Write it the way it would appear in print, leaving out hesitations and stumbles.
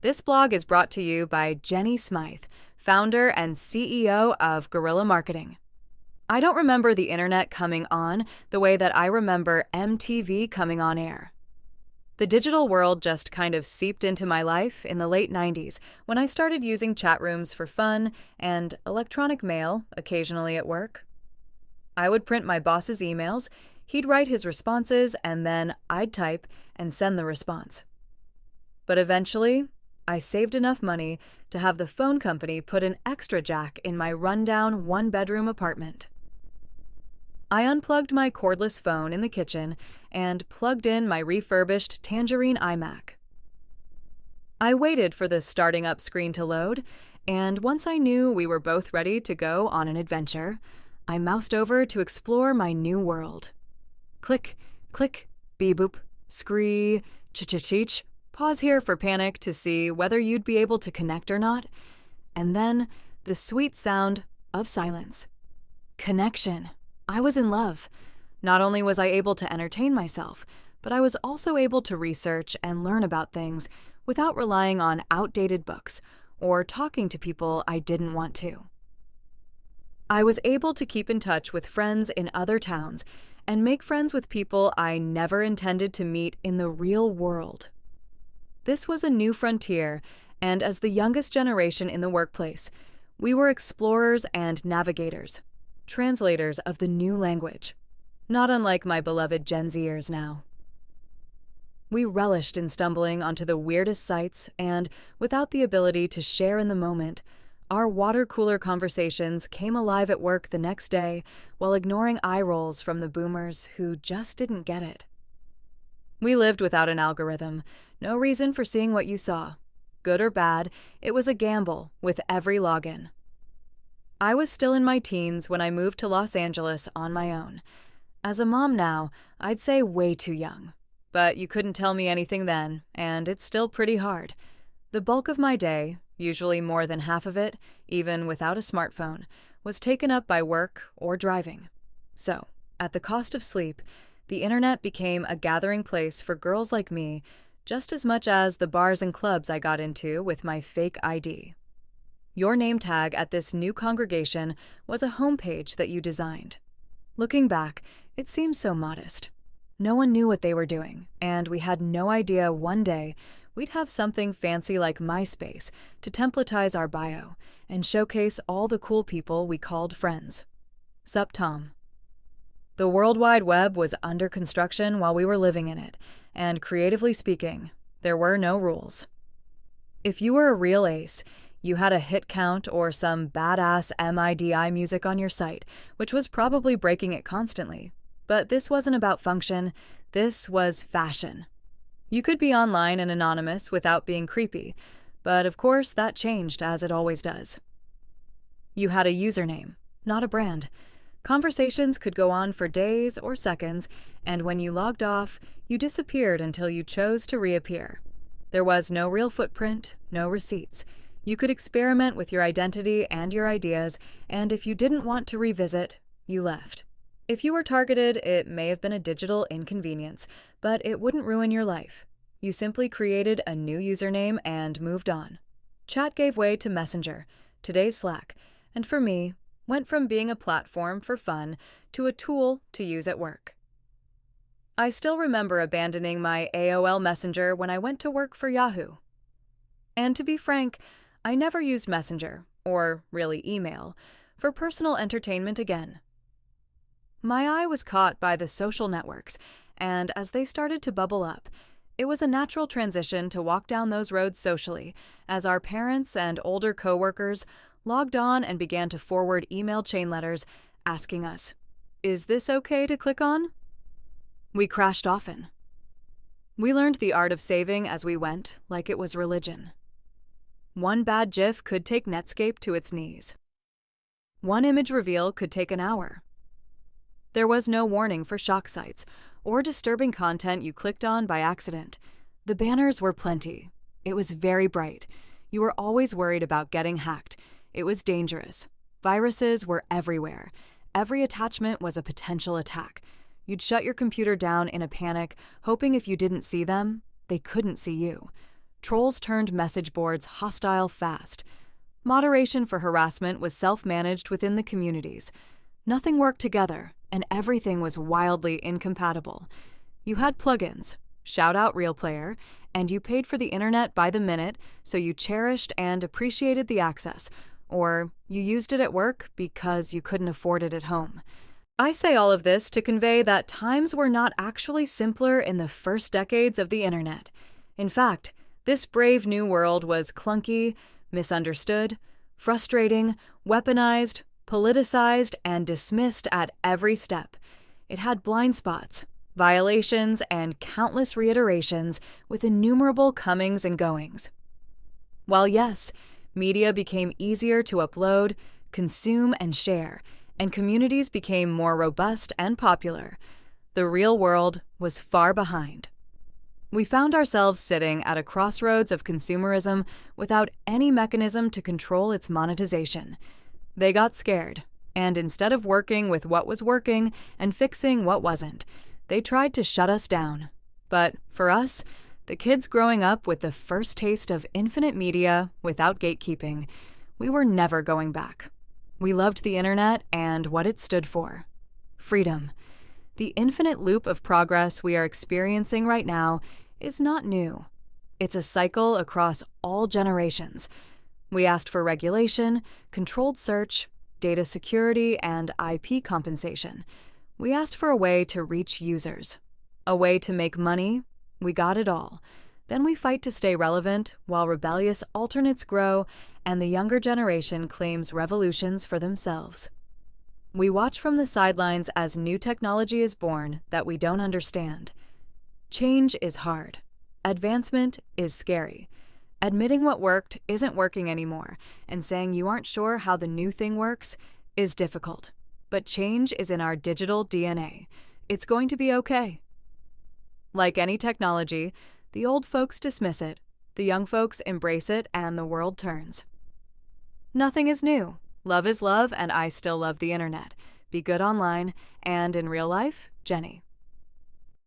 This blog is brought to you by Jennie Smythe, founder and CEO of Girlilla Marketing. I don't remember the internet coming on the way that I remember MTV coming on air. The digital world just kind of seeped into my life in the late 90s when I started using chat rooms for fun and electronic mail occasionally at work. I would print my boss's emails, he'd write his responses, and then I'd type and send the response. But eventually, I saved enough money to have the phone company put an extra jack in my rundown one-bedroom apartment. I unplugged my cordless phone in the kitchen and plugged in my refurbished Tangerine iMac. I waited for the starting up screen to load, and once I knew we were both ready to go on an adventure, I moused over to explore my new world. Click, click, beep-boop, scree, ch-ch-cheech. Pause here for panic to see whether you'd be able to connect or not, and then the sweet sound of silence. Connection. I was in love. Not only was I able to entertain myself, but I was also able to research and learn about things without relying on outdated books or talking to people I didn't want to. I was able to keep in touch with friends in other towns and make friends with people I never intended to meet in the real world. This was a new frontier, and as the youngest generation in the workplace, we were explorers and navigators, translators of the new language, not unlike my beloved Gen Zers now. We relished in stumbling onto the weirdest sites, and without the ability to share in the moment, our water cooler conversations came alive at work the next day while ignoring eye rolls from the boomers who just didn't get it. We lived without an algorithm, no reason for seeing what you saw. Good or bad, it was a gamble with every login. I was still in my teens when I moved to Los Angeles on my own. As a mom now, I'd say way too young. But you couldn't tell me anything then, and it's still pretty hard. The bulk of my day, usually more than half of it, even without a smartphone, was taken up by work or driving. So, at the cost of sleep, the internet became a gathering place for girls like me just as much as the bars and clubs I got into with my fake ID. Your name tag at this new congregation was a homepage that you designed. Looking back, it seems so modest. No one knew what they were doing, and we had no idea one day we'd have something fancy like MySpace to templatize our bio and showcase all the cool people we called friends. Sup, Tom. The World Wide Web was under construction while we were living in it, and creatively speaking, there were no rules. If you were a real ace, you had a hit count or some badass MIDI music on your site, which was probably breaking it constantly. But this wasn't about function, this was fashion. You could be online and anonymous without being creepy, but of course that changed as it always does. You had a username, not a brand. Conversations could go on for days or seconds, and when you logged off, you disappeared until you chose to reappear. There was no real footprint, no receipts. You could experiment with your identity and your ideas, and if you didn't want to revisit, you left. If you were targeted, it may have been a digital inconvenience, but it wouldn't ruin your life. You simply created a new username and moved on. Chat gave way to Messenger, today's Slack, and for me, went from being a platform for fun to a tool to use at work. I still remember abandoning my AOL Messenger when I went to work for Yahoo. And to be frank, I never used Messenger, or really email, for personal entertainment again. My eye was caught by the social networks, and as they started to bubble up, it was a natural transition to walk down those roads socially, as our parents and older coworkers logged on and began to forward email chain letters asking us, "Is this okay to click on?" We crashed often. We learned the art of saving as we went, like it was religion. One bad GIF could take Netscape to its knees. One image reveal could take an hour. There was no warning for shock sites or disturbing content you clicked on by accident. The banners were plenty. It was very bright. You were always worried about getting hacked. It was dangerous. Viruses were everywhere. Every attachment was a potential attack. You'd shut your computer down in a panic, hoping if you didn't see them, they couldn't see you. trolls turned message boards hostile fast. Moderation for harassment was self-managed within the communities. Nothing worked together, and everything was wildly incompatible. You had plugins, shout out Real Player, and you paid for the internet by the minute, so you cherished and appreciated the access, or you used it at work because you couldn't afford it at home. I say all of this to convey that times were not actually simpler in the first decades of the internet. In fact, this brave new world was clunky, misunderstood, frustrating, weaponized, politicized, and dismissed at every step. It had blind spots, violations, and countless reiterations with innumerable comings and goings. While yes, media became easier to upload, consume, and share, and communities became more robust and popular, the real world was far behind. We found ourselves sitting at a crossroads of consumerism without any mechanism to control its monetization. They got scared, and instead of working with what was working and fixing what wasn't, they tried to shut us down. But for us, the kids growing up with the first taste of infinite media without gatekeeping, we were never going back. We loved the internet and what it stood for. Freedom. The infinite loop of progress we are experiencing right now is not new. It's a cycle across all generations. We asked for regulation, controlled search, data security, and IP compensation. We asked for a way to reach users, a way to make money. We got it all. Then we fight to stay relevant while rebellious alternates grow and the younger generation claims revolutions for themselves. We watch from the sidelines as new technology is born that we don't understand. Change is hard. Advancement is scary. Admitting what worked isn't working anymore, and saying you aren't sure how the new thing works is difficult. But change is in our digital DNA. It's going to be okay. Like any technology, the old folks dismiss it, the young folks embrace it, and the world turns. Nothing is new. Love is love, and I still love the internet. Be good online, and in real life, Jennie.